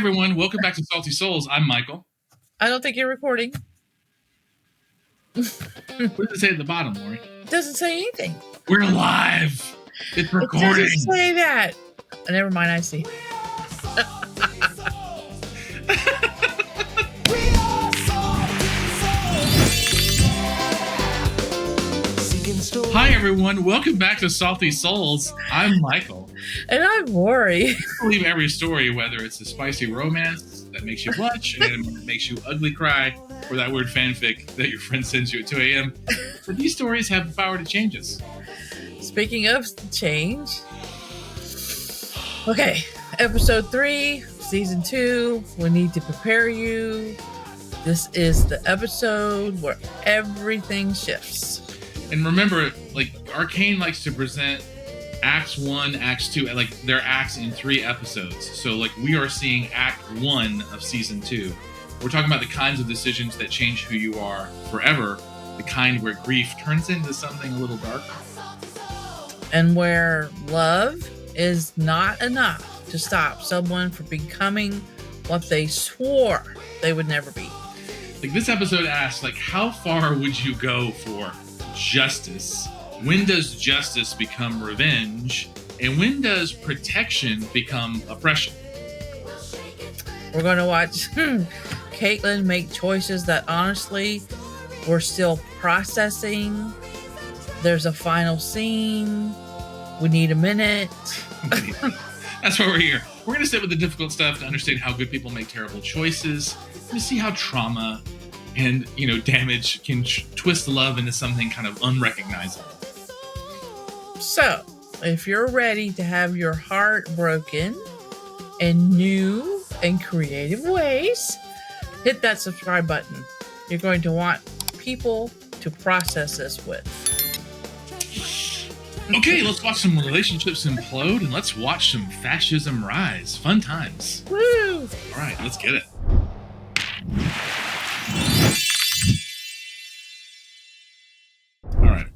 everyone. Welcome back to Salty Souls. I'm Michael. I don't think you're recording. What does it say at the bottom, Lori? It doesn't say anything. We're live. It's recording. It doesn't say that. Never mind, I see. Hi, everyone. Welcome back to Salty Souls. I'm Michael. And I'm Lori. I believe every story, whether it's a spicy romance that makes you blush, an anime that makes you ugly cry, or that weird fanfic that your friend sends you at 2 a.m. But these stories have the power to change us. Speaking of change. Okay, episode 3, season 2. We need to prepare you. This is the episode where everything shifts. And remember, like, Arcane likes to present Acts 1, Acts 2, like, their acts in 3 episodes. So, like, we are seeing Act 1 of Season 2. We're talking about the kinds of decisions that change who you are forever, the kind where grief turns into something a little darker. And where love is not enough to stop someone from becoming what they swore they would never be. Like, this episode asks, like, how far would you go for justice? When does justice become revenge? And when does protection become oppression? We're going to watch Caitlyn make choices that honestly we're still processing. There's a final scene. We need a minute. That's why we're here. We're going to sit with the difficult stuff to understand how good people make terrible choices, and to see how trauma and, damage can twist love into something kind of unrecognizable. So, if you're ready to have your heart broken in new and creative ways, hit that subscribe button. You're going to want people to process this with. Okay, let's watch some relationships implode, and let's watch some fascism rise. Fun times. Woo! All right, let's get it. All right.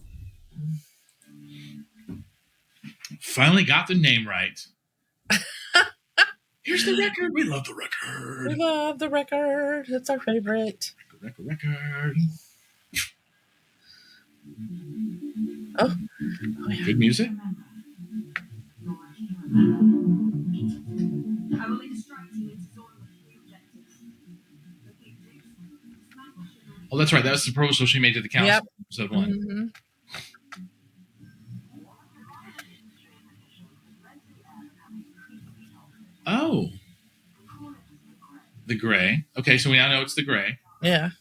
Finally got the name right. Here's the record. We love the record. We love the record. It's our favorite. Record. Oh, yeah. Good music. Oh, that's right. That was the proposal she made to the council. Yep. Episode 1. Mm-hmm. Oh. The gray. Okay, so we now know it's the gray. Yeah.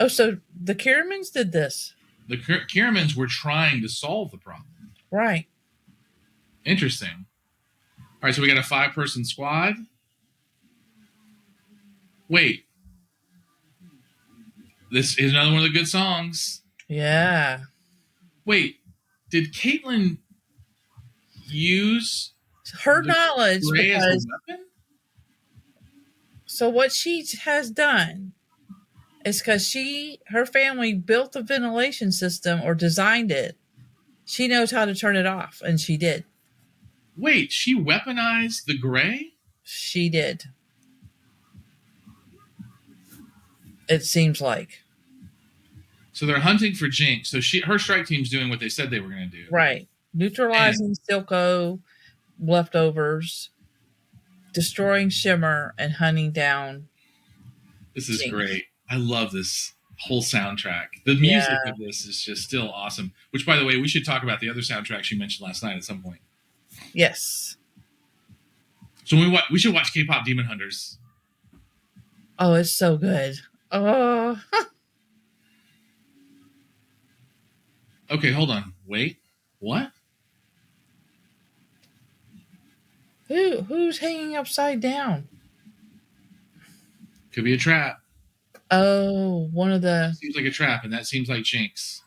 Oh, so the Kiermans did this. The Kiermans were trying to solve the problem. Right. Interesting. All right, so we got a 5-person squad. Wait. This is another one of the good songs. Yeah. Wait. Did Caitlyn use her knowledge gray as because a weapon? So what she has done is because her family built the ventilation system or designed it. She knows how to turn it off, and she did. Wait, she weaponized the gray? She did. It seems like. So they're hunting for Jinx. So her strike team's doing what they said they were going to do. Right. Neutralizing Silco leftovers, destroying Shimmer, and hunting down This is Jinx. Great. I love this whole soundtrack. The music of this is just still awesome. Which, by the way, we should talk about the other soundtracks you mentioned last night at some point. Yes. So we should watch K-pop Demon Hunters. Oh, it's so good. Oh. Okay, hold on. Wait. What? Who's hanging upside down? Could be a trap. Oh, one of the... Seems like a trap, and that seems like Jinx.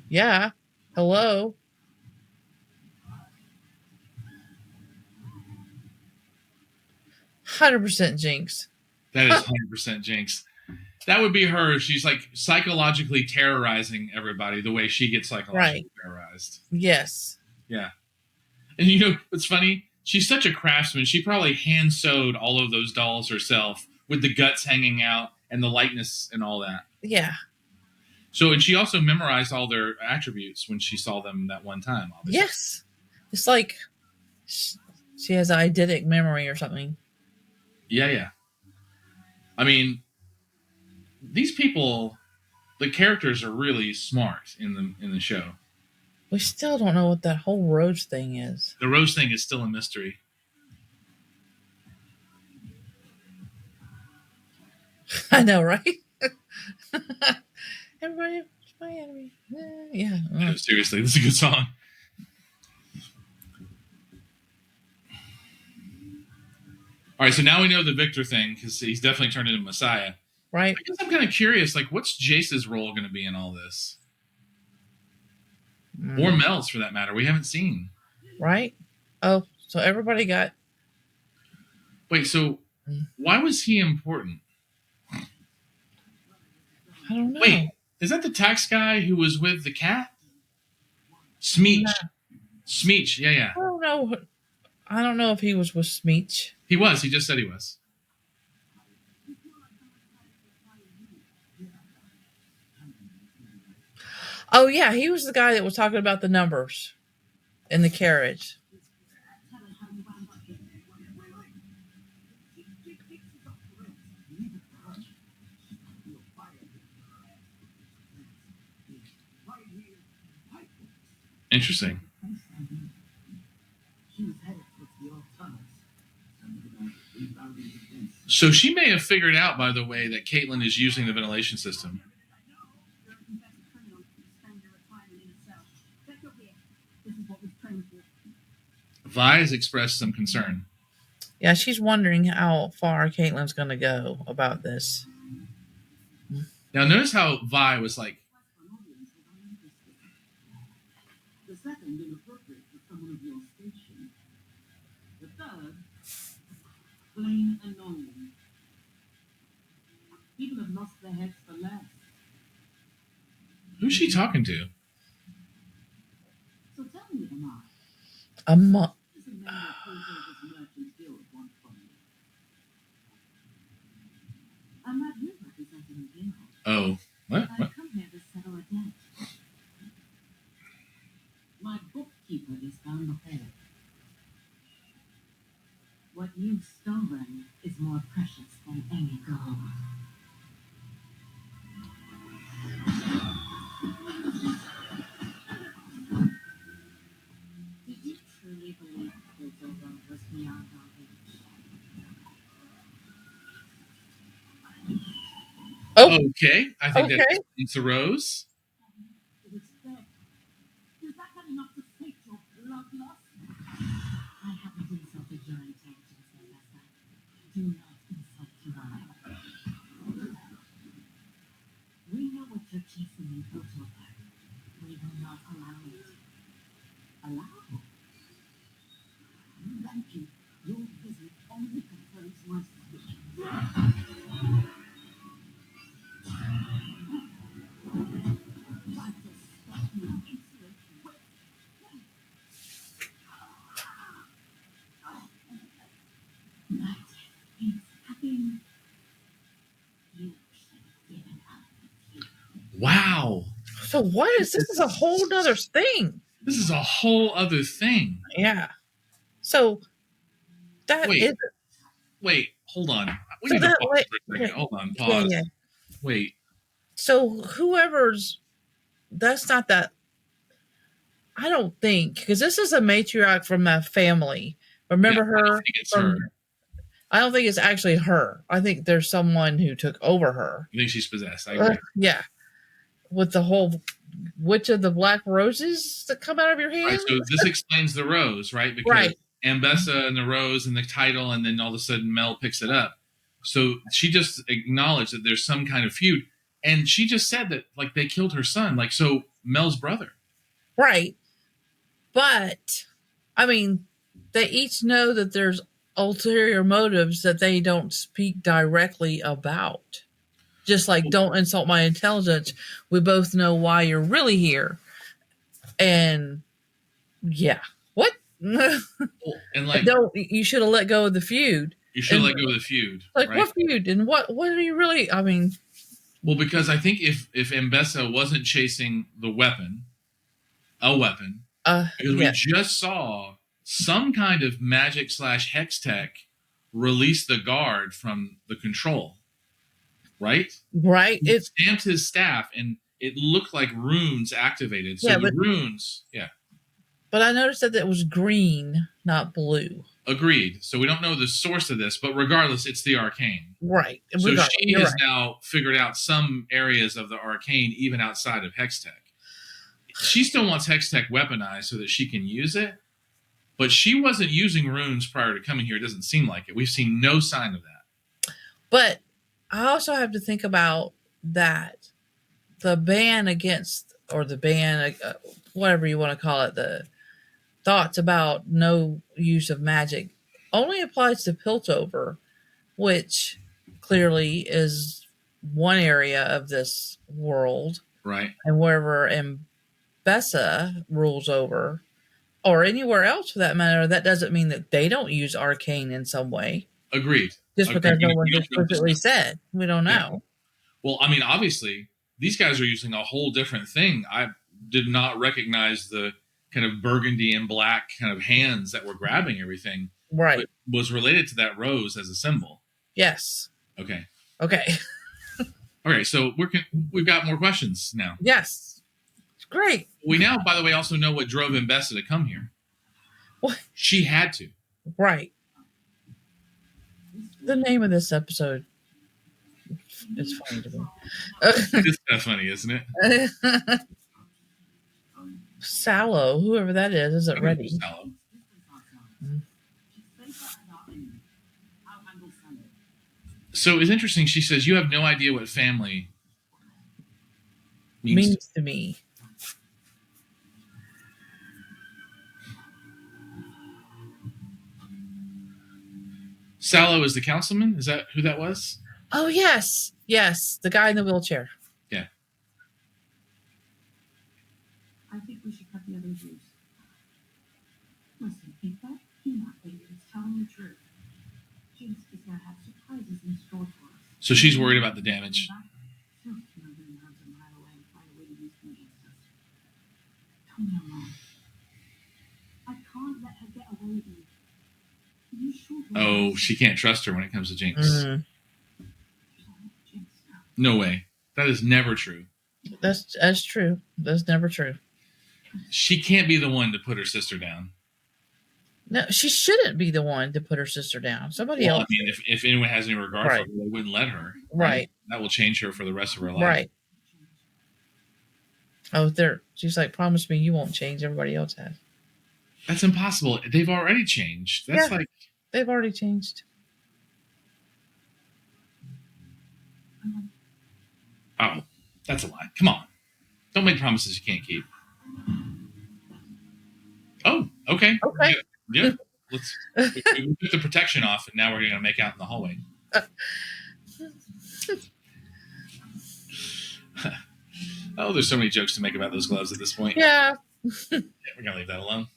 Yeah. Hello. %, Jinx. That is 100% Jinx. That would be her. She's like psychologically terrorizing everybody the way she gets psychologically terrorized. Yes. Yeah. And you know what's funny? She's such a craftsman. She probably hand sewed all of those dolls herself with the guts hanging out and the lightness and all that. Yeah. So, and she also memorized all their attributes when she saw them that one time, obviously. Yes. It's like she has eidetic memory or something. Yeah, yeah. I mean, these people, the characters are really smart in the show. We still don't know what that whole rose thing is. The rose thing is still a mystery. I know, right? Everybody, my enemy. Yeah. No, seriously, this is a good song. All right, so now we know the Victor thing because he's definitely turned into Messiah. Right. I guess I'm kind of curious, like, what's Jace's role going to be in all this? Or Mel's, for that matter. We haven't seen. Right. Oh, so everybody got. Wait, so why was he important? I don't know. Wait, is that the tax guy who was with the cat? Smeech. No. Smeech, yeah. I don't know. I don't know if he was with Smeech. He was. He just said he was. Oh, yeah. He was the guy that was talking about the numbers in the carriage. Interesting. So she may have figured out, by the way, that Caitlyn is using the ventilation system. Vi has expressed some concern. Yeah, she's wondering how far Caitlyn's going to go about this. Now, notice how Vi was like, the second inappropriate for someone of your station. The third, plain annoying. People have lost their heads for less. who's she talking to? So tell me, Amar. Amar. This is a member of Piltover's Merchant Guild want from you. I'm not here representing the guild. Oh, what? I've come here to settle a debt. My bookkeeper is down the hall. What you've stolen is more precious than any gold. Did you truly believe Piltover was beyond our reach? Oh, Okay, I think okay. that it's a rose. It is dead. Is that not enough to sate your bloodlust? I haven't insulted your intelligence, Ambessa. Do not insult mine. We know what you're chasing in Piltover. We will not allow it. Allow? Thank you. Your visit only confirms my suspicions. Wow. So what is this? Is a whole nother thing. This is a whole other thing. Yeah. So that Wait. is. Wait, hold on. We So need to that- pause wait, for a second. wait. Hold on, pause. Yeah. Wait. So whoever's, that's not that. I don't think, because this is a matriarch from that family. Remember Yeah, I don't her? think it's from- her. I don't think it's actually her. I think there's someone who took over her. I think she's possessed. I agree. Yeah. With the whole witch of the black roses that come out of your hand. Right, so this explains the rose, right? Because Right. Ambessa and the rose and the title, and then all of a sudden Mel picks it up. So she just acknowledged that there's some kind of feud. And she just said that, like, they killed her son. Like, so Mel's brother. Right. But, I mean, they each know that there's ulterior motives that they don't speak directly about. Just like, don't insult my intelligence. We both know why you're really here. And, yeah. What? And like, don't you should have let go of the feud. you should And, let go of the feud. like, right? what feud? And what are you really? I mean, Well, because I think if Ambessa wasn't chasing a weapon, because we yeah, just saw some kind of magic / hextech release the guard from the control, right? right. He It's stamped his staff, and it looked like runes activated. So Yeah, the runes, but I noticed that it was green, not blue. agreed. So we don't know the source of this, but regardless, it's the arcane. Right. So Regardless, she you're has right. now figured out some areas of the arcane, even outside of Hextech. She still wants Hextech weaponized so that she can use it, but she wasn't using runes prior to coming here. It doesn't seem like it. We've seen no sign of that. But I also have to think about that the ban against, or the ban, whatever you want to call it, the thoughts about no use of magic only applies to Piltover, which clearly is one area of this world, Right. and wherever Ambessa rules over, or anywhere else for that matter, that doesn't mean that they don't use arcane in some way. Agreed. Just because no We one's don't know this explicitly stuff. said. We don't Yeah. know. Well, I mean, obviously, these guys are using a whole different thing. I did not recognize the kind of burgundy and black kind of hands that were grabbing everything. Right. But was related to that rose as a symbol. Yes. Okay. Okay. Okay, so we've got more questions now. Yes. It's great. We now, by the way, also know what drove Ambessa to come here. What? She had to. Right. The name of this episode is funny to me. It's kind of funny, isn't it? Sallow, whoever that is it ready? Sallow. So it's interesting. She says, you have no idea what family means to me. Sallow is the councilman? Is that who that was? Oh, yes. Yes. The guy in the wheelchair. Yeah. I think we should cut the other juice. Listen, if that peanut baby is telling the truth, Jinx is going to have surprises in store for us. So she's worried about the damage. I can't let her get away with me. Oh, she can't trust her when it comes to Jinx. Mm. No way. That is never true. That's true. That's never true. She can't be the one to put her sister down. No, she shouldn't be the one to put her sister down. Somebody else. I mean, if anyone has any regard for her, they wouldn't let her. Right. That will change her for the rest of her life. Right. Oh, she's like, promise me you won't change. Everybody else has. That's impossible. They've already changed. That's like... They've already changed. Oh, that's a lie. Come on. Don't make promises you can't keep. Oh, okay. Okay. Yeah. We took the protection off, and now we're going to make out in the hallway. Oh, there's so many jokes to make about those gloves at this point. Yeah. We're going to leave that alone.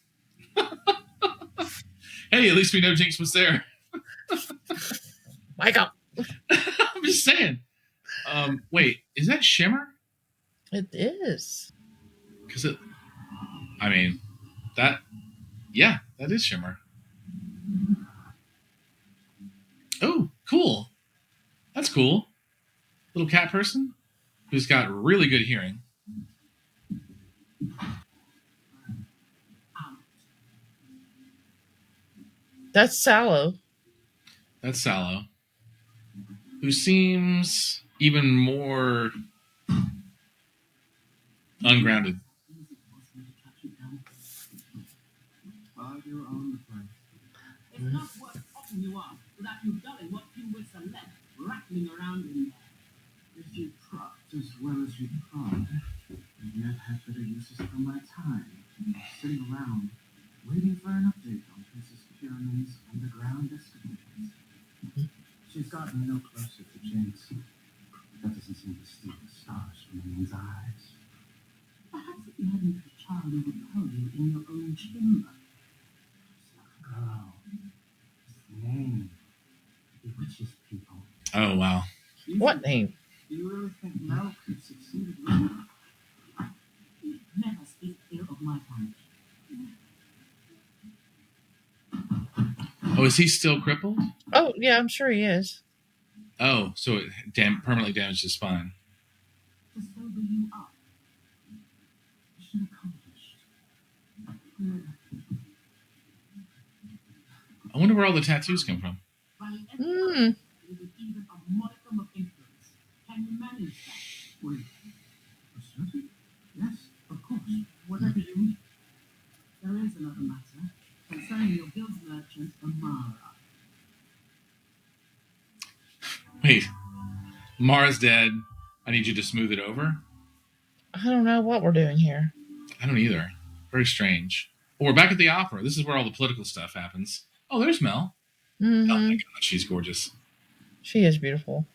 Hey, at least we know Jinx was there. Wake up. I'm just saying. Wait, is that Shimmer? It is. Because that is Shimmer. Oh, cool. That's cool. Little cat person who's got really good hearing. That's Sallow. That's Sallow. Who seems even more ungrounded. It's not worth popping you up without you dulling what few wits are left rattling around in there. If you propped as well as you prod, and yet have better uses for my time, sitting around waiting for an update on Princess Pyramin's underground escapades. She's gotten no closer to Jinx. That doesn't seem to steal the stars from anyone's eyes. Perhaps if you hadn't had a child overpower you in your own chamber. Oh, wow. What name? Do you really think Mel could succeed at winning? Never speak ill of my kind. Oh, is he still crippled? Oh, yeah, I'm sure he is. Oh, so it permanently damaged his spine. To sober you up. Mission accomplished. I wonder where all the tattoos come from. By Hmm. with even a modicum of influence. Can you manage that? Wait, for certain? Yes, of course. Whatever you need. There is another matter concerning your guild merchant, Amara. Wait, Mara's dead. I need you to smooth it over? I don't know what we're doing here. I don't either. Very strange. Well, we're back at the opera. This is where all the political stuff happens. Oh, there's Mel. Oh my Mm-hmm. god, she's gorgeous. She is beautiful.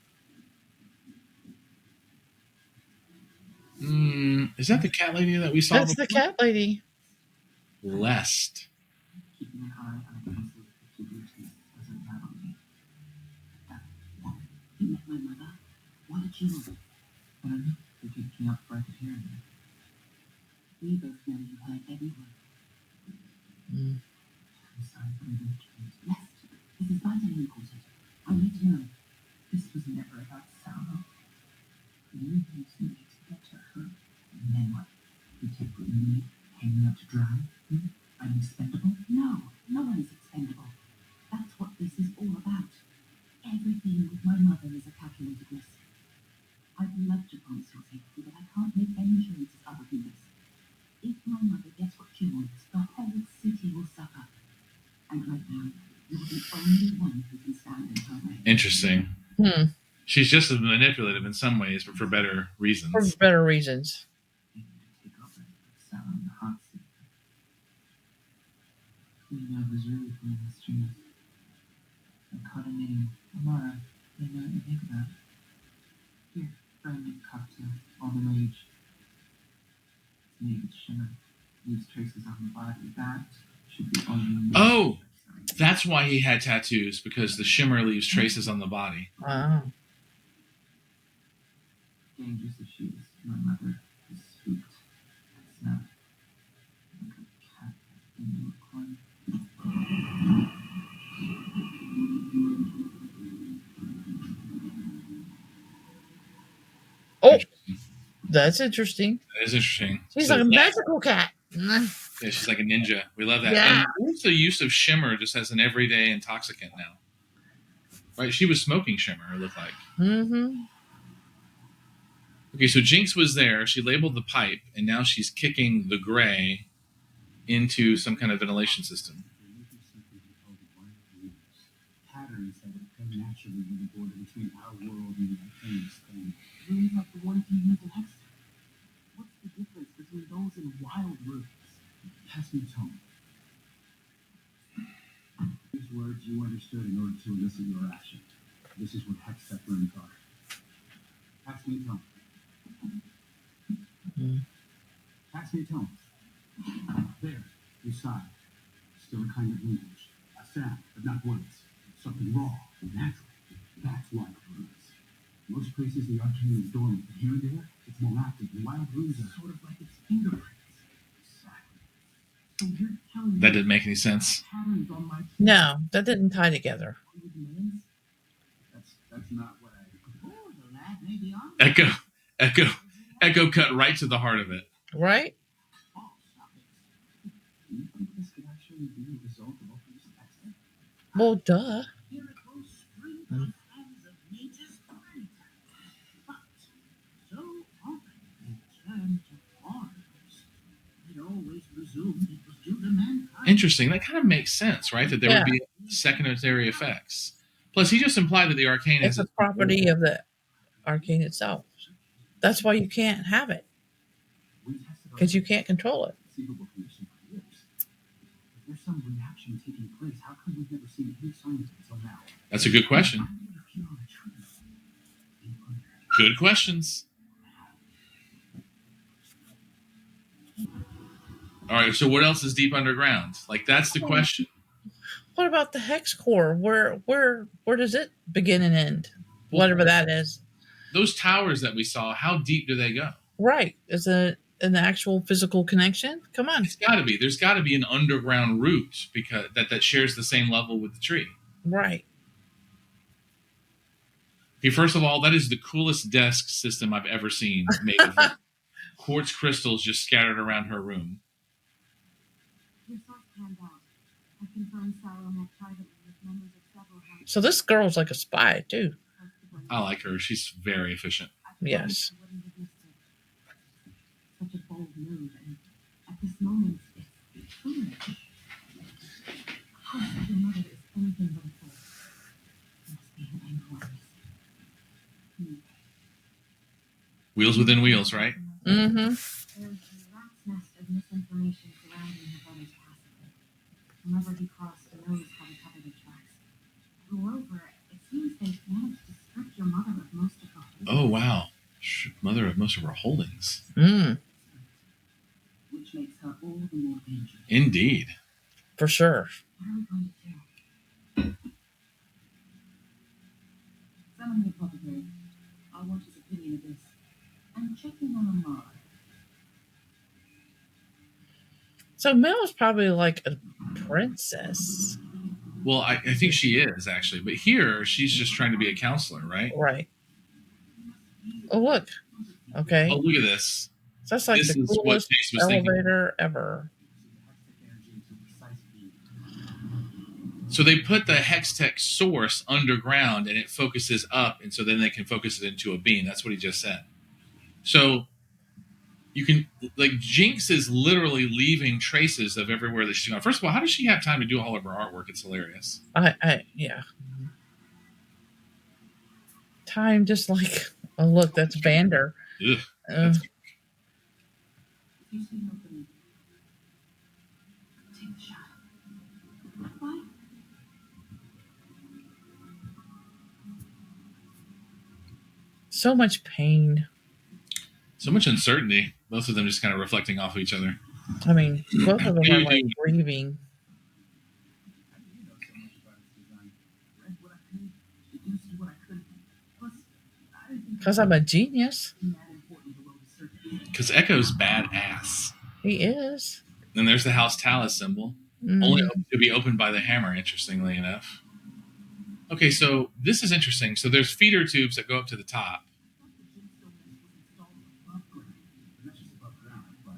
Is that the cat lady that we saw That's the before? cat lady. Lest. Keeping an eye on a pencil to do Tease doesn't matter on me. You met my mother. What did you do? When they picked me up right here. We both know you heard every word. Mm. I'm sorry for the Tease. Yes, this is vitally important. I need to know. This was never about Sauron. You used me to get to her. And then what? You take what you need, hang me out to dry? I'm expendable? No, no one is expendable. That's what this is all about. Everything with my mother is a calculated risk. I'd love to promise your safety, but I can't make any assurances other than this. If my mother gets what she wants, the whole city will suffer. And right now, you're the only one who can stand in her way. Interesting. She's just as manipulative in some ways, but for better reasons. For better reasons. Maybe to take over Sauron the hot seat. I was really pulling the strings. I caught a name, Amara. They know what you think about. Here, try and make a cocktail. All the rage. It's named Shimmer. Leaves traces on the body. That should be all you need. Oh! That's why he had tattoos, because the shimmer leaves traces on the body. Wow. Dangerous as she is, my mother is spooked. It's not like a cat in a corner. Oh, that's interesting. That is interesting. She's So like a that- magical cat. Yeah, she's like a ninja. We love that. Yeah. And what's the use of shimmer just as an everyday intoxicant now? Right? She was smoking shimmer, it looked like. Mm-hmm. Okay, so Jinx was there. She labeled the pipe, and now she's kicking the gray into some kind of ventilation system. Patterns that occur naturally when the border between our world and the Arcane thing. Rooms like the ones you use in Hextech. What's the difference between those and wild rooms? Pass me tone. These words you understood in order to elicit your action. This is what Hextech rooms are. Pass me tone. Pass me tone. There, you sigh. Still a kind of language. A sound, but not words. Something raw and natural. That's wild runes. Most places the arcane is dormant, but here and there, it's more active. The wild runes are sort of like its fingerprints. Exactly. So you're telling me That didn't make any sense. patterns on my No, that didn't tie together. names? That's not what I... Oh, the lad may be on. Ekko cut right to the heart of it. Right? Oh, stop it. Do you think this could actually be a result of opening some Hextech? Well, duh. Here it goes, spring the hands of nature's spring. But so often they turn to foreigners. They'd always presumed it was due to mankind. Interesting. That kind of makes sense, right? That there would be secondary effects. Plus, he just implied that the arcane It's is a property of the arcane itself. That's why you can't have it, We tested our because you can't control it. conceivable condition for years. If there's some reaction taking place, how come we've never seen any sign of it until now? That's a good question. I wonder if you're on a tree. Deep under. Good questions. All right, so what else is deep underground? Like, that's the question. What about the Hexcore? Where does it begin and end? whatever that is. Those towers that we saw, how deep do they go? Right. Is it an actual physical connection? Come on. It's got to be. There's got to be an underground route because that shares the same level with the tree. Right. Okay, first of all, that is the coolest desk system I've ever seen made of quartz crystals just scattered around her room. Your source panned out. I confirmed Sarah met privately with members of several houses. So this girl's like a spy, too. I like her. She's very efficient. Yes. Such a bold move, and at this moment, it's foolish. How could your mother is anything but a fool? Must be an angry. Wheels within wheels, right? Mm-hmm. There's a rat's nest of misinformation surrounding her brother's passing. Whomever he crossed knows how to cover the tracks. Moreover, it seems they've managed to strip your mother of most of her holdings. Oh, wow. Mother of most of her holdings. Mm. Which makes her all the more dangerous. Indeed. For sure. What are we going to do? Summon the apothecary. I want his opinion of this. I'm checking on a mod. So Mel's probably like a princess. Well, I think she is, actually. But here, she's just trying to be a counselor, right? Right. Oh, look. Okay. Oh, look at this. So that's like This the is what coolest Jace was thinking. elevator ever. So they put the Hextech source underground and it focuses up, and so then they can focus it into a beam. That's what he just said. So you can, like, Jinx is literally leaving traces of everywhere that she's gone. First of all, how does she have time to do all of her artwork? It's hilarious. Yeah. Time just like, oh, look, that's Vander. Ugh, that's If you see an opening, take a shot. Why? So much pain. so much uncertainty. Both of them just kind of reflecting off of each other. I mean, both of them are like grieving. Because I'm a genius. Because Ekko's badass. He is. Then there's the House Talus symbol. Only to be opened by the hammer, interestingly enough. Okay, so this is interesting. So there's feeder tubes that go up to the top.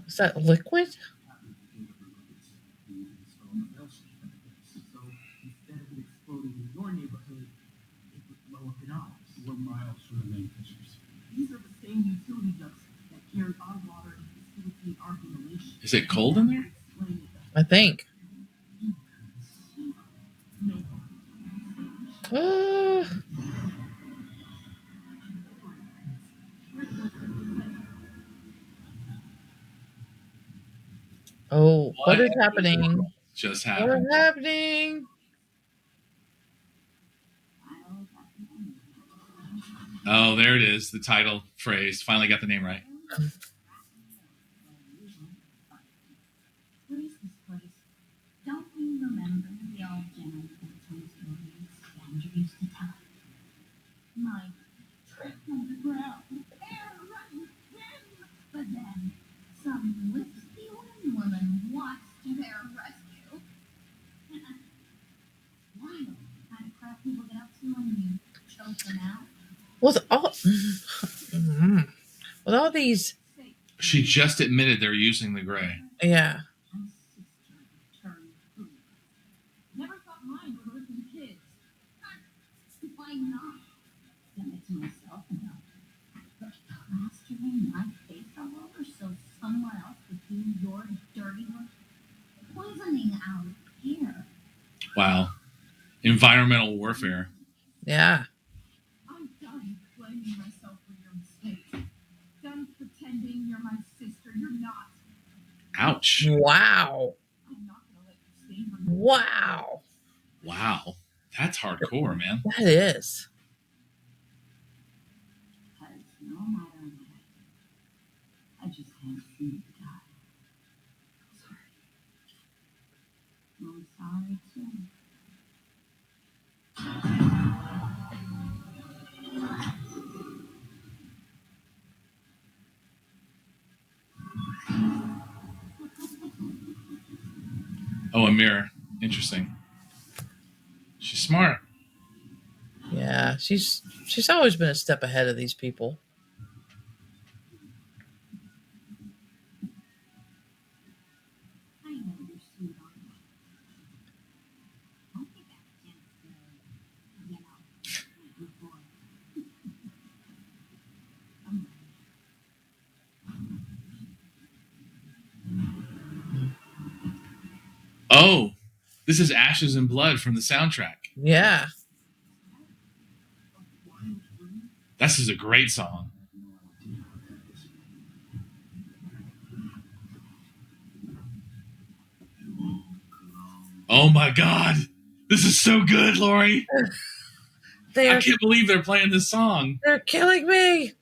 Is that liquid? Is it cold in there? I think. Oh, what is happening? Just What happened. is happening? Oh, there it is. The title phrase. Finally got the name right. What is this place? Don't you remember the old general bedtime stories Vander used to tell? My trip underground, air running in. But then some wispy woman walks to their rescue. Wild kind of crap people get up to when you choke them out. With all these, She just admitted they're using the gray. yeah. Never thought mine would hurt the kids. Why not? Done it to myself now. But plastering my face all over so someone else could do your dirty work. Poisoning out here. Wow. Environmental warfare. Yeah. I'm done blaming myself for your mistakes. Done pretending you're my sister. You're not. Ouch. Wow. I'm not gonna let you stay for Wow. Wow. That's hardcore, man. That is. Because no matter what, I just can't see you die. I'm sorry too. Oh, a mirror. Interesting. She's smart. Yeah, she's always been a step ahead of these people. I know you're sweet on me. Don't give that Jinx you know, good boy. I'm Oh, this is Ashes and Blood from the soundtrack. Yeah. This is a great song. Oh my god. This is so good, Lori. I can't believe they're playing this song. They're killing me.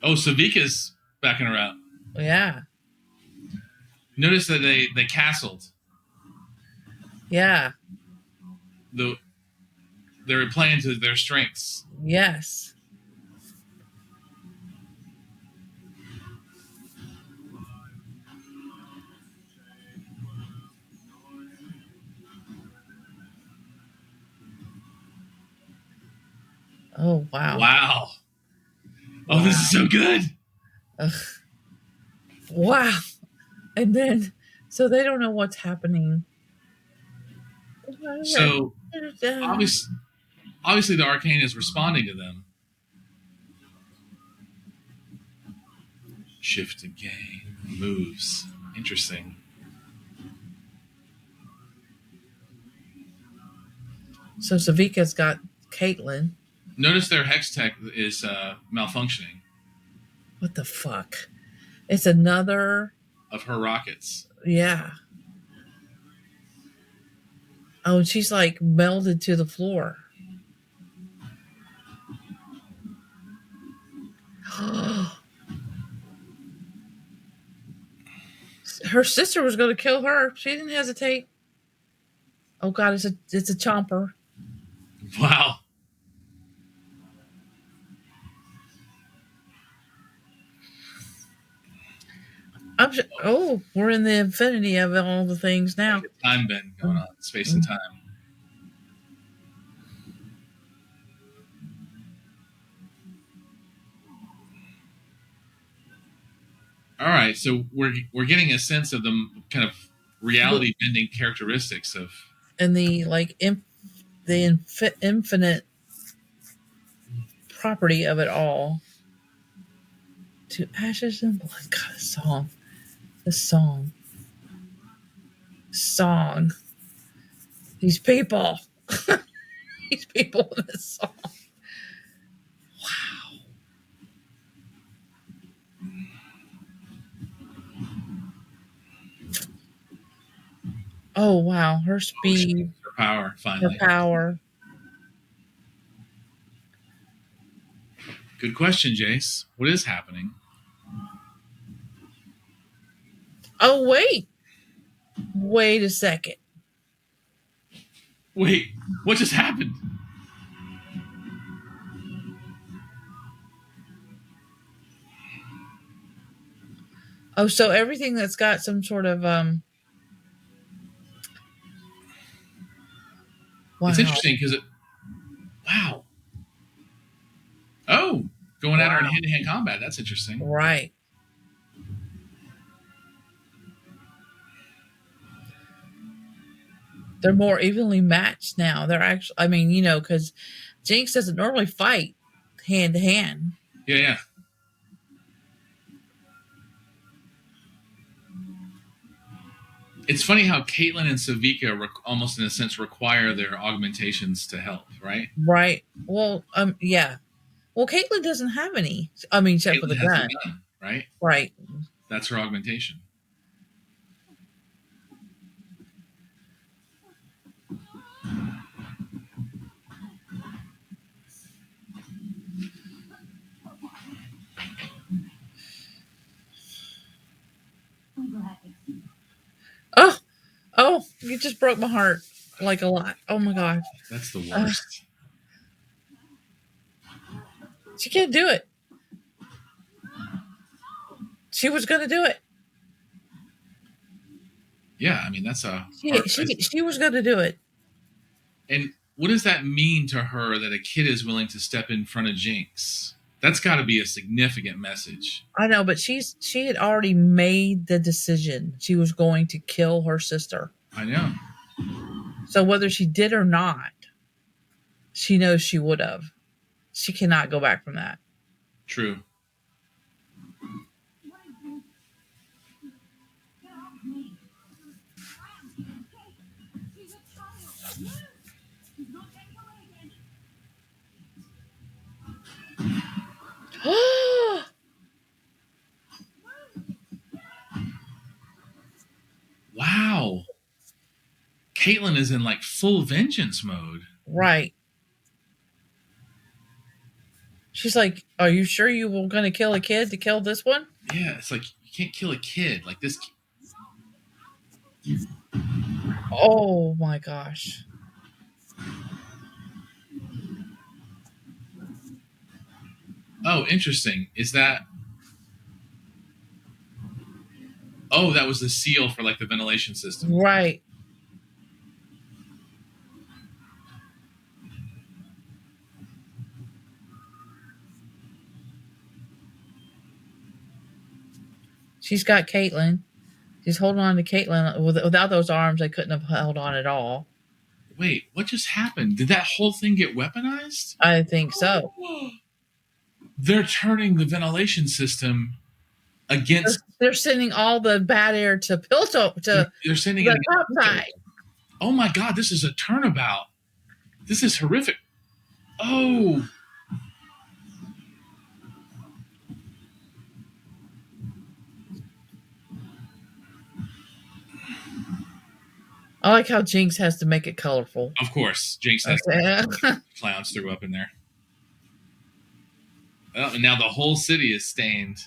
Oh, Sevika's backing her up. Yeah. Notice that they castled. Yeah. They're playing to their strengths. Yes. Oh, wow. Wow. Oh, this is so good. Ugh. Wow. And then, so they don't know what's happening. So, obviously the Arcane is responding to them. Shift again. Moves. Interesting. So Sevika's got Caitlyn. Notice their Hextech is malfunctioning. What the fuck? It's another of her rockets. Yeah. Oh, and she's like melded to the floor. Her sister was going to kill her. She didn't hesitate. Oh God, it's a chomper. Wow. We're in the infinity of all the things now. Like a time bend going on, space and time. All right, so we're getting a sense of the kind of reality bending characteristics of, and the like infinite property of it all. To ashes and blood. God, this song. These people. These people in this song. Wow. Oh wow, her speed, her power, finally. Her power. Good question, Jace. What is happening? Oh wait a second. Wait, what just happened? Oh, so everything that's got some sort of Wow. It's interesting because wow. Oh, going at her in hand-to-hand combat. That's interesting. Right. They're more evenly matched now. They're actually, I mean, because Jinx doesn't normally fight hand to hand. Yeah. It's funny how Caitlyn and Sevika almost in a sense require their augmentations to help, right? Right. Well, yeah. Well, Caitlyn doesn't have any. I mean, except Caitlyn for the has gun. The gun, right? Right. That's her augmentation. Oh, you just broke my heart like a lot. Oh my God. That's the worst. She can't do it. She was going to do it. Yeah, I mean, that's a She was going to do it. And what does that mean to her that a kid is willing to step in front of Jinx? That's got to be a significant message. I know, but she had already made the decision. She was going to kill her sister. I know. So whether she did or not, she knows she would have. She cannot go back from that. True. Wow. Caitlyn is in like full vengeance mode. Right. She's like, are you sure you were going to kill a kid to kill this one? Yeah, it's like, you can't kill a kid. Like this. Oh my gosh. Oh, interesting. Is that... Oh, that was the seal for like the ventilation system. Right. She's got Caitlyn. She's holding on to Caitlyn. Without those arms, they couldn't have held on at all. Wait, what just happened? Did that whole thing get weaponized? I think so. They're turning the ventilation system against... They're sending all the bad air to Piltover. They're sending the it top side. Oh my God, this is a turnabout. This is horrific. Oh. I like how Jinx has to make it colorful. Of course, Jinx has clowns threw up in there. Oh, and now the whole city is stained.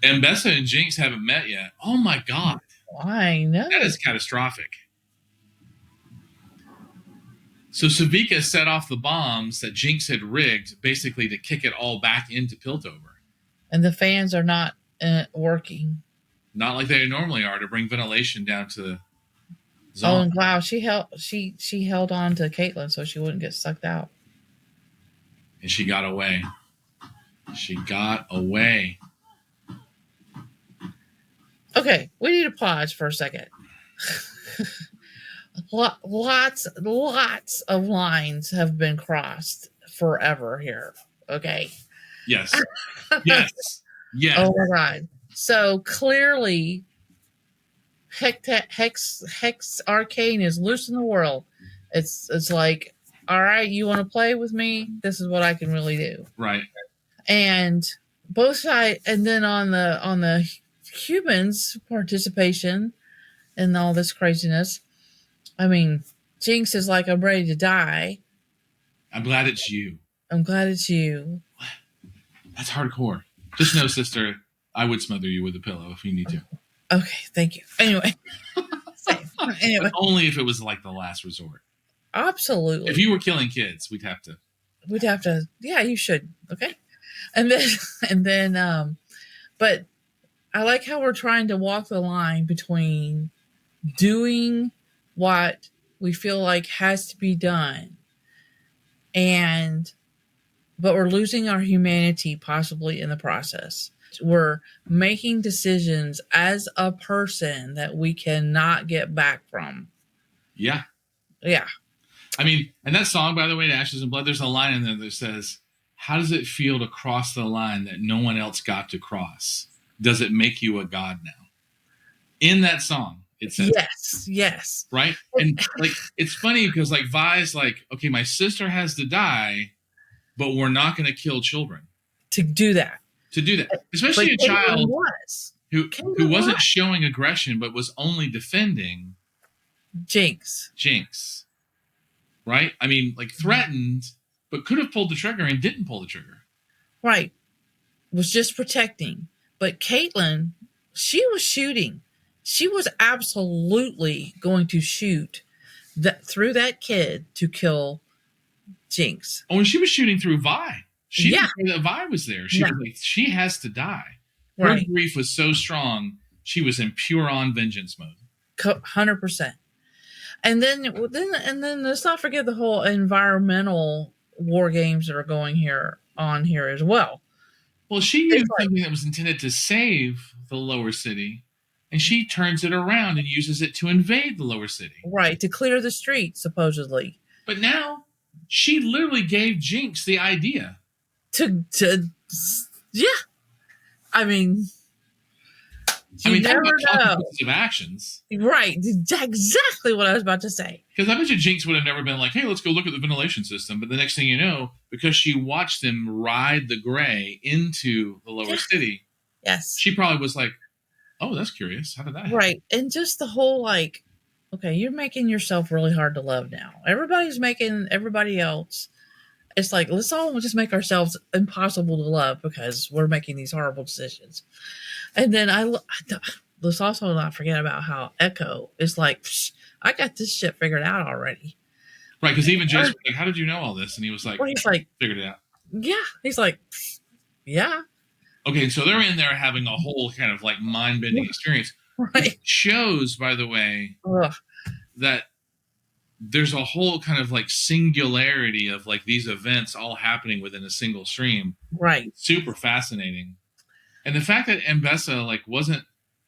Ambessa and Jinx haven't met yet. Oh my God. I know. That is catastrophic. So Sevika set off the bombs that Jinx had rigged basically to kick it all back into Piltover. And the fans are not working. Not like they normally are to bring ventilation down to the zone. Oh, and wow, she held on to Caitlyn so she wouldn't get sucked out. And she got away. She got away. Okay, we need to pause for a second. Lots of lines have been crossed forever here. Okay. Yes. Yes. Yes. Oh my God. So clearly, Hex Arcane is loose in the world. It's like, all right, you want to play with me? This is what I can really do. Right. And both sides, and then on the humans' participation in all this craziness. I mean, Jinx is like, I'm ready to die. I'm glad it's you. I'm glad it's you. What? That's hardcore. Just know, sister, I would smother you with a pillow if you need to. Okay, thank you. Anyway. Anyway. But only if it was like the last resort. Absolutely. If you were killing kids, we'd have to. Yeah, you should. Okay. And then, but I like how we're trying to walk the line between doing what we feel like has to be done but we're losing our humanity possibly in the process. We're making decisions as a person that we cannot get back from. Yeah. Yeah. I mean, and that song, by the way, to Ashes and Blood, there's a line in there that says, how does it feel to cross the line that no one else got to cross? Does it make you a god now? In that song, it says, yes. Right? And like, it's funny because like Vi's like, okay, my sister has to die, but we're not going to kill children. To do that. Especially a child who Caitlyn wasn't showing aggression, but was only defending Jinx. Right? I mean, like threatened, but could have pulled the trigger and didn't pull the trigger. Right. Was just protecting. But Caitlyn, she was shooting. She was absolutely going to shoot through that kid to kill Jinx. Oh, and she was shooting through Vi. She Yeah. didn't say that Vi was there. She No. was like, she has to die. Her Right. grief was so strong, she was in pure on vengeance mode. 100%. And then let's not forget the whole environmental war games that are going on here as well. Well, she used something that was intended to save the lower city, and she turns it around and uses it to invade the lower city. Right, to clear the streets, supposedly. But now, she literally gave Jinx the idea. Yeah. I mean, you never know. Of actions. Right, exactly what I was about to say. Because I bet you Jinx would have never been like, hey, let's go look at the ventilation system. But the next thing you know, because she watched them ride the gray into the lower city, yes, she probably was like, oh, that's curious. How did that happen? Right, and just the whole like, okay, you're making yourself really hard to love now. Everybody's making everybody else. It's like, let's all just make ourselves impossible to love because we're making these horrible decisions. And then let's also not forget about how Ekko is like, I got this shit figured out already. Right, because even Jace was like, how did you know all this? And he was like, he's like, figured it out. Yeah. He's like, yeah. Okay, so they're in there having a whole kind of like mind-bending experience. Right. It shows, by the way, that there's a whole kind of like singularity of like these events all happening within a single stream. Right. It's super fascinating. And the fact that Ambessa like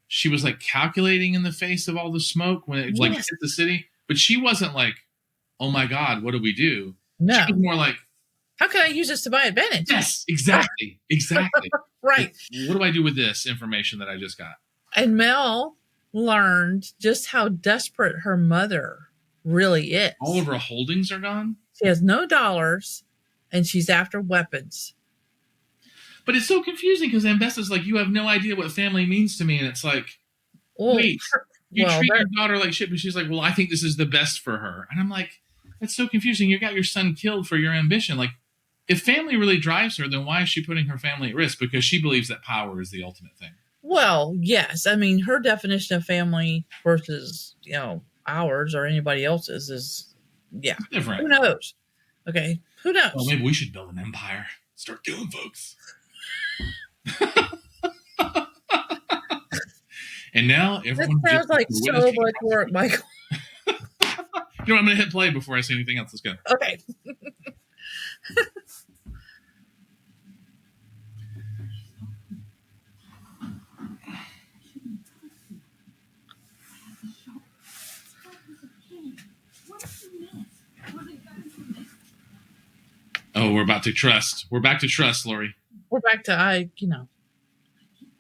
she was like calculating in the face of all the smoke when it like hit the city, but she wasn't like, oh my God, what do we do? No. She was more like, how can I use this to my advantage? Yes, exactly. Exactly. Right. Like, what do I do with this information that I just got? And Mel learned just how desperate her mother really is. All of her holdings are gone? She has no dollars, and she's after weapons. But it's so confusing because Ambessa's like, you have no idea what family means to me. And it's like, wait, you treat your daughter like shit. But she's like, well, I think this is the best for her. And I'm like, that's so confusing. You got your son killed for your ambition. Like, if family really drives her, then why is she putting her family at risk? Because she believes that power is the ultimate thing. Well, yes. I mean, her definition of family versus, ours or anybody else's is, yeah. Different. Who knows? Okay. Who knows? Well, maybe we should build an empire. Start doing folks. And now everyone. That sounds like so much work, Michael. You know what? I'm going to hit play before I say anything else. Let's go. Okay. Oh, we're about to trust. We're back to trust, Lori. We're back to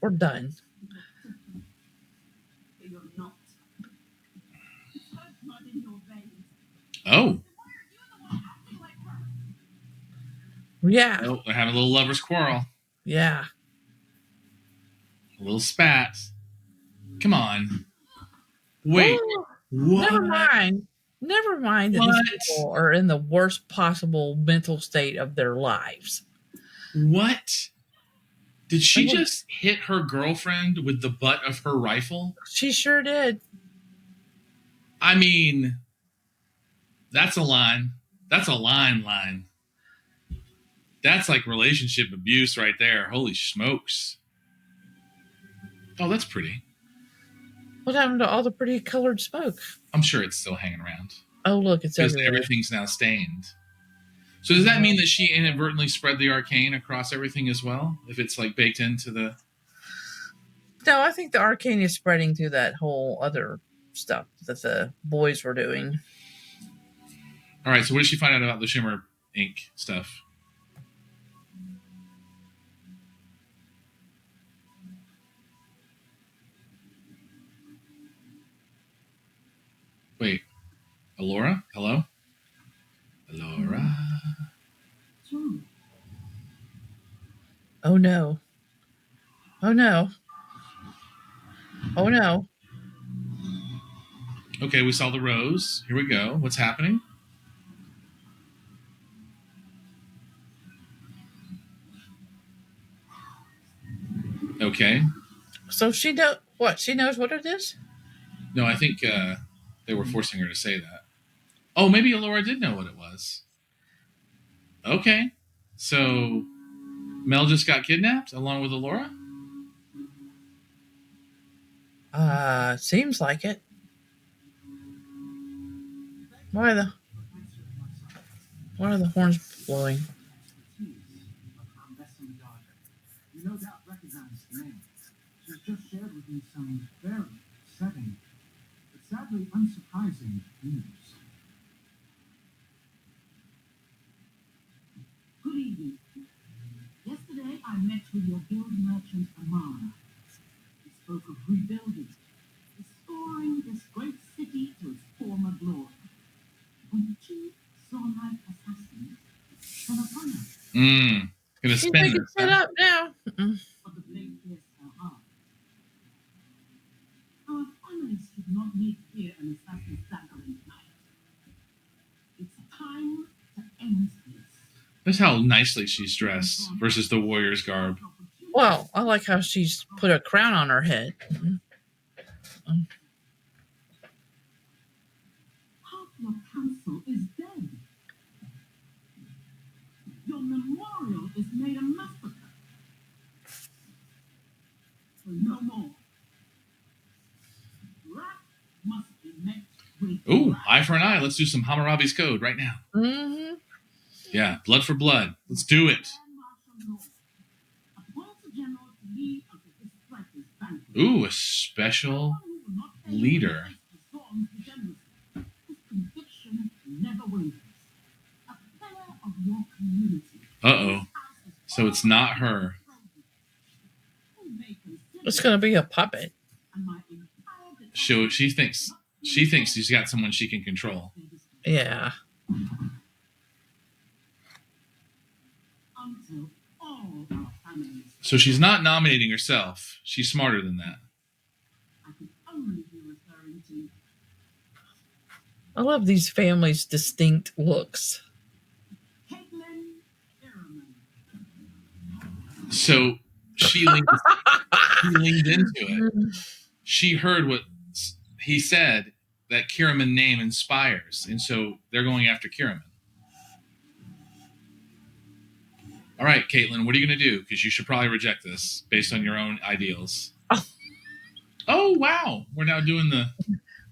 we're done. Oh. Yeah. Oh, they're having a little lover's quarrel. Yeah. A little spat. Come on. Wait. What? Never mind that these people are in the worst possible mental state of their lives. What? Did she just hit her girlfriend with the butt of her rifle? She sure did. I mean, that's a line. That's a line. That's like relationship abuse right there. Holy smokes. Oh, that's pretty. What happened to all the pretty colored smoke? I'm sure it's still hanging around. Oh, look, it's everywhere. Everything's now stained. So does that mean that she inadvertently spread the arcane across everything as well? If it's like baked into the... No, I think the arcane is spreading through that whole other stuff that the boys were doing. All right, so what did she find out about the Shimmer ink stuff? Wait, Alora? Hello? Alora? Oh no. Oh no. Oh no. Okay, we saw the rose. Here we go. What's happening? Okay. So she knows what? She knows what it is? No, I think they were forcing her to say that. Oh, maybe Alora did know what it was. Okay. So Mel just got kidnapped along with Allura? Seems like it. Why are the horns blowing? You no doubt recognize the name. She's just shared with me some very upsetting, but sadly unsurprising news. Good evening. Yesterday I met with your guild merchant Amara. We spoke of rebuilding, restoring this great city to its former glory. When two Zornite assassins fell upon us. Gonna She's spin making this. it up now. But the blade pierced her heart. Our families should not meet here an assassin's dagger in the night. It's time to end this. That's how nicely she's dressed versus the warrior's garb. Well, I like how she's put a crown on her head. Half your council is dead. Your memorial is made a massacre. No more. Wrath must be met with Ooh, wrath. eye for an eye. Let's do some Hammurabi's Code right now. Mm-hmm. Yeah, blood for blood. Let's do it. Ooh, a special leader. Uh-oh. So it's not her. It's going to be a puppet. She thinks she's got someone she can control. Yeah. So she's not nominating herself. She's smarter than that. I love these families' distinct looks. So she leaned into it. She heard what he said, that Kiraman name inspires, and so they're going after Kiraman. All right, Caitlyn, what are you going to do? Because you should probably reject this based on your own ideals. Oh, wow. We're now doing the...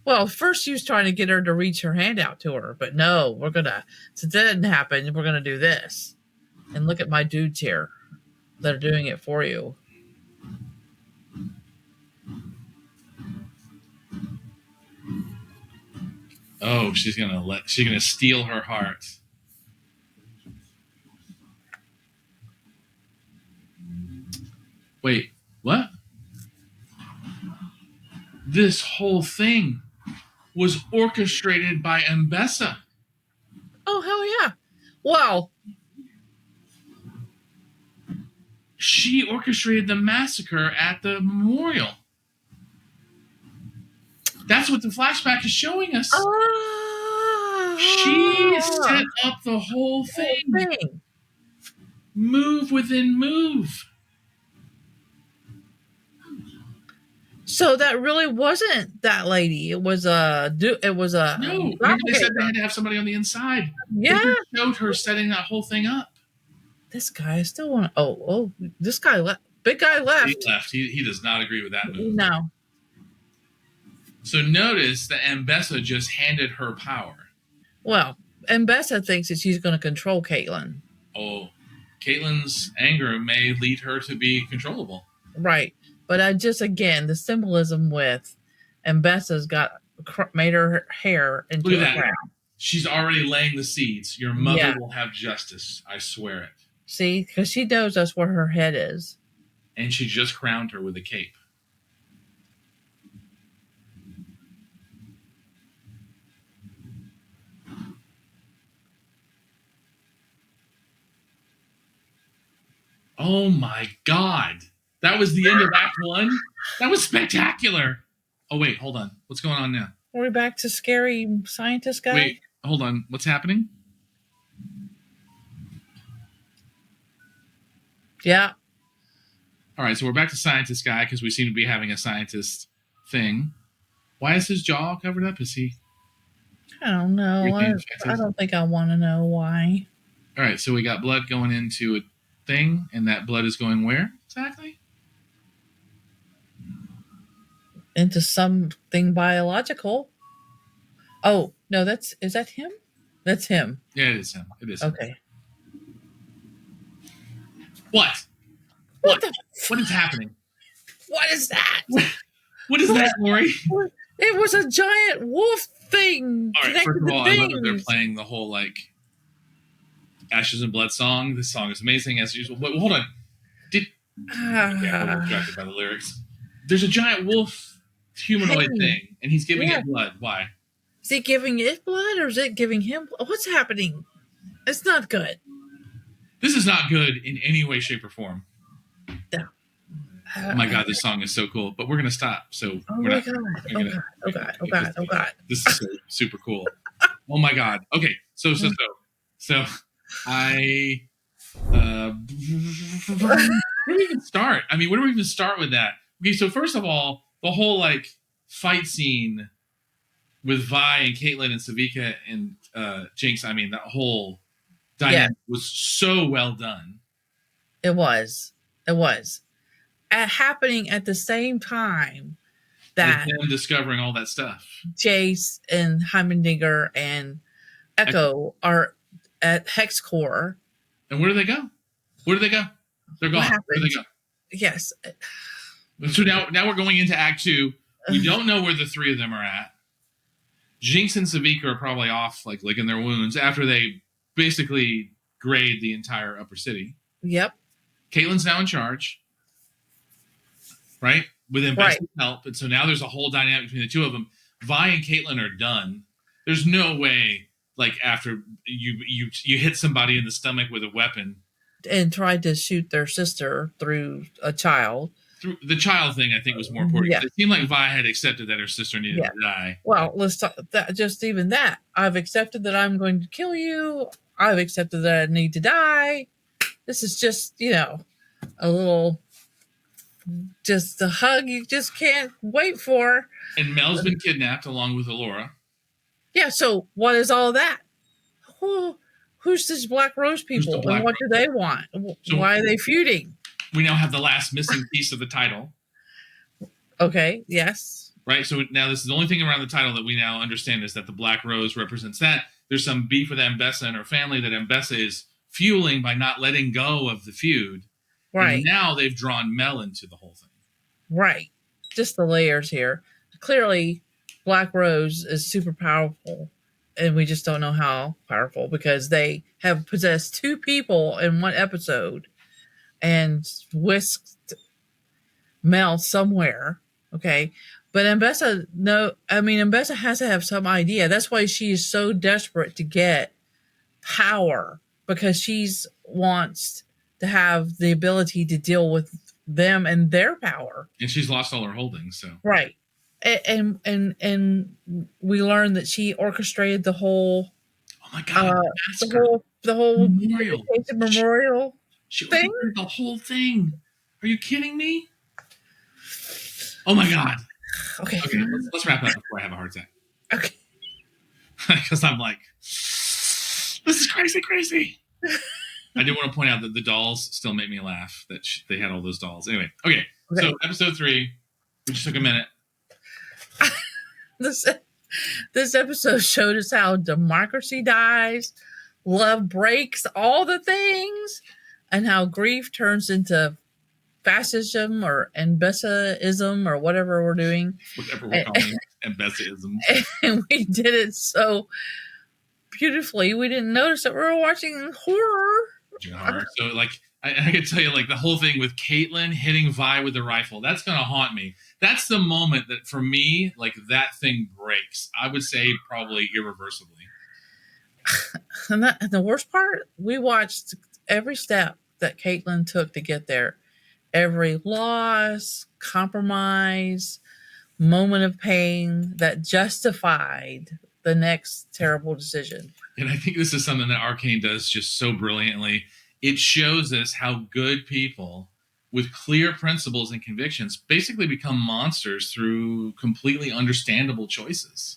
Well, first she was trying to get her to reach her hand out to her, but no, since that didn't happen, we're going to do this. And look at my dudes here that are doing it for you. Oh, she's gonna steal her heart. Wait, what? This whole thing was orchestrated by Ambessa. Oh, hell yeah. Wow. She orchestrated the massacre at the memorial. That's what the flashback is showing us. She set up the whole thing. Move within move. So that really wasn't that lady. It was a. No. Remember they said they had to have somebody on the inside. Yeah. They showed her setting that whole thing up. This guy still want. Oh! This guy left. Big guy left. He left. He does not agree with that move. No. So notice that Ambessa just handed her power. Well, Ambessa thinks that she's going to control Caitlyn. Oh, Caitlyn's anger may lead her to be controllable. Right. But again, the symbolism with Ambessa's made her hair into a crown. She's already laying the seeds. Your mother will have justice. I swear it. See, because she knows that's where her head is. And she just crowned her with a cape. Oh my God. That was the end of Act 1? That was spectacular. Oh, wait, hold on. What's going on now? Are we back to scary scientist guy? Wait, hold on. What's happening? Yeah. All right, so we're back to scientist guy because we seem to be having a scientist thing. Why is his jaw all covered up? Is he? I don't know. I don't think I want to know why. All right, so we got blood going into thing, and that blood is going where exactly? Into something biological. Oh, no, is that him? That's him. Yeah, it is him. It is him. Okay. What? What the? What is happening? What is that? What is that, Lori? It was a giant wolf thing. All right, first of all, I love that they're playing the whole, like, Ashes and Blood song. This song is amazing, as usual. But hold on. I'm distracted by the lyrics. There's a giant wolf humanoid thing, and he's giving it blood. Why? Is he giving it blood, or is it giving him blood? What's happening? It's not good. This is not good in any way, shape, or form. No. Oh my God, this song is so cool. But we're going to stop. So we're not. Oh God. This is so super cool. Oh my God. Okay. So I. Where do we even start? I mean, where do we even start with that? Okay, so first of all, the whole like fight scene with Vi and Caitlyn and Sevika and Jinx. I mean, that whole dynamic was so well done. It was. Happening at the same time that with them discovering all that stuff. Jace and Heimerdinger and Ekko are at Hexcore. And where do they go? They're gone. Where do they go? Yes. So now we're going into Act 2. We don't know where the three of them are at. Jinx and Sevika are probably off, like licking their wounds after they basically grade the entire upper city. Yep. Caitlyn's now in charge, right? With Ambessa's help. And so now there's a whole dynamic between the two of them. Vi and Caitlyn are done. There's no way, like, after you hit somebody in the stomach with a weapon. And tried to shoot their sister through a child. Through the child thing, I think, was more important. Yeah. It seemed like Vi had accepted that her sister needed to die. Well, let's talk that. Just even that, I've accepted that I'm going to kill you. I've accepted that I need to die. This is just, a little, just a hug you just can't wait for. And Mel's been kidnapped along with Allura. Yeah. So what is all that? Who's this Black Rose people, and what do they want? So why are they feuding? We now have the last missing piece of the title. Okay, yes. Right, so now this is the only thing around the title that we now understand is that the Black Rose represents that. There's some beef with Ambessa and her family that Ambessa is fueling by not letting go of the feud. Right. And now they've drawn Mel into the whole thing. Right. Just the layers here. Clearly, Black Rose is super powerful. And we just don't know how powerful because they have possessed two people in one episode and whisked Mel somewhere. Okay. But Ambessa has to have some idea. That's why she is so desperate to get power because she wants to have the ability to deal with them and their power. And she's lost all her holdings. So right. And we learned that she orchestrated the whole. Oh my God! The whole memorial. She orchestrated the whole thing. Are you kidding me? Oh my God! Okay. Let's wrap up before I have a heart attack. Okay. Because I'm like, this is crazy. I do want to point out that the dolls still make me laugh. That they had all those dolls. Anyway, okay. So episode 3, we just took a minute. This episode showed us how democracy dies, love breaks all the things, and how grief turns into fascism or Ambessaism or whatever we're doing. Whatever we're calling Ambessaism. And we did it so beautifully, we didn't notice that we were watching horror. So, like, I can tell you, like, the whole thing with Caitlyn hitting Vi with the rifle, that's going to haunt me. That's the moment that, for me, like, that thing breaks. I would say probably irreversibly. And the worst part, we watched every step that Caitlyn took to get there. Every loss, compromise, moment of pain that justified the next terrible decision. And I think this is something that Arcane does just so brilliantly. It shows us how good people with clear principles and convictions basically become monsters through completely understandable choices.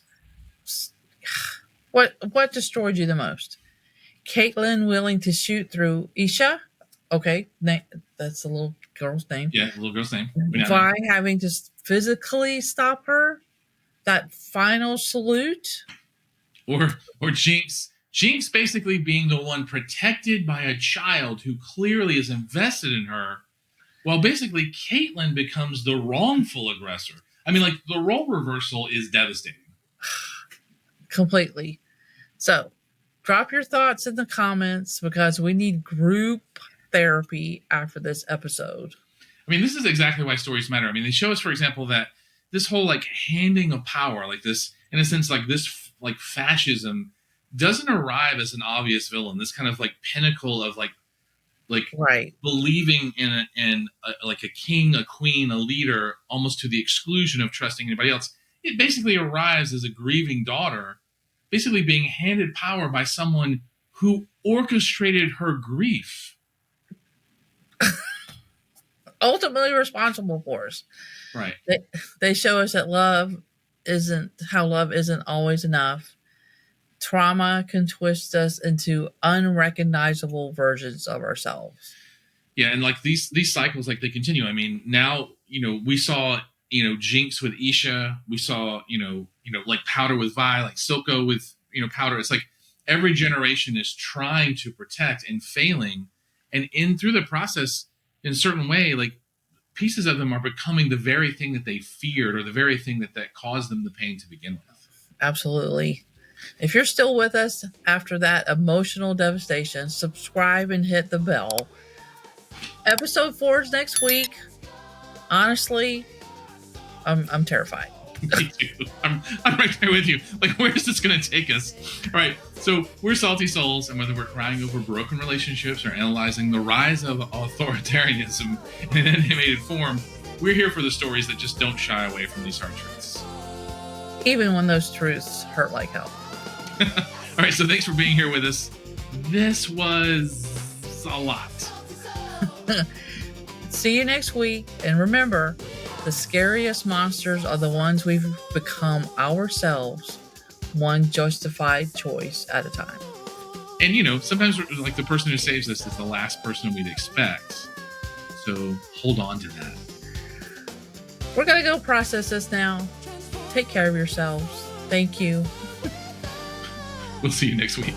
What destroyed you the most? Caitlyn willing to shoot through Isha Okay, that's the little girl's name. Yeah, the little girl's name. Vi having to physically stop her. That final salute. Or Jinx. Jinx basically being the one protected by a child who clearly is invested in her, while basically Caitlyn becomes the wrongful aggressor. I mean, like, the role reversal is devastating. Completely. So, drop your thoughts in the comments because we need group therapy after this episode. I mean, this is exactly why stories matter. I mean, they show us, for example, that this whole, like, handing of power, like this, in a sense, like this, like, fascism doesn't arrive as an obvious villain. This kind of, like, pinnacle of, like right. believing in like a king, a queen, a leader, almost to the exclusion of trusting anybody else. It basically arrives as a grieving daughter, basically being handed power by someone who orchestrated her grief. Ultimately responsible for us. Right. They show us that love isn't always enough. Trauma can twist us into unrecognizable versions of ourselves. Yeah, and like these cycles, like, they continue. I mean, now, we saw, Jinx with Isha. We saw, like Powder with Vi, like Silco with, Powder. It's like every generation is trying to protect and failing. And through the process, in a certain way, like, pieces of them are becoming the very thing that they feared, or the very thing that caused them the pain to begin with. Absolutely. If you're still with us after that emotional devastation, subscribe and hit the bell. Episode 4 is next week. Honestly, I'm terrified. Me too. I'm right there with you. Like, where is this going to take us? All right, so we're Salty Souls, and whether we're crying over broken relationships or analyzing the rise of authoritarianism in an animated form, we're here for the stories that just don't shy away from these hard truths. Even when those truths hurt like hell. All right, so thanks for being here with us. This was a lot. See you next week, and remember, the scariest monsters are the ones we've become ourselves, one justified choice at a time. And, sometimes, like, the person who saves us is the last person we'd expect. So hold on to that. We're going to go process this now. Take care of yourselves. Thank you. We'll see you next week.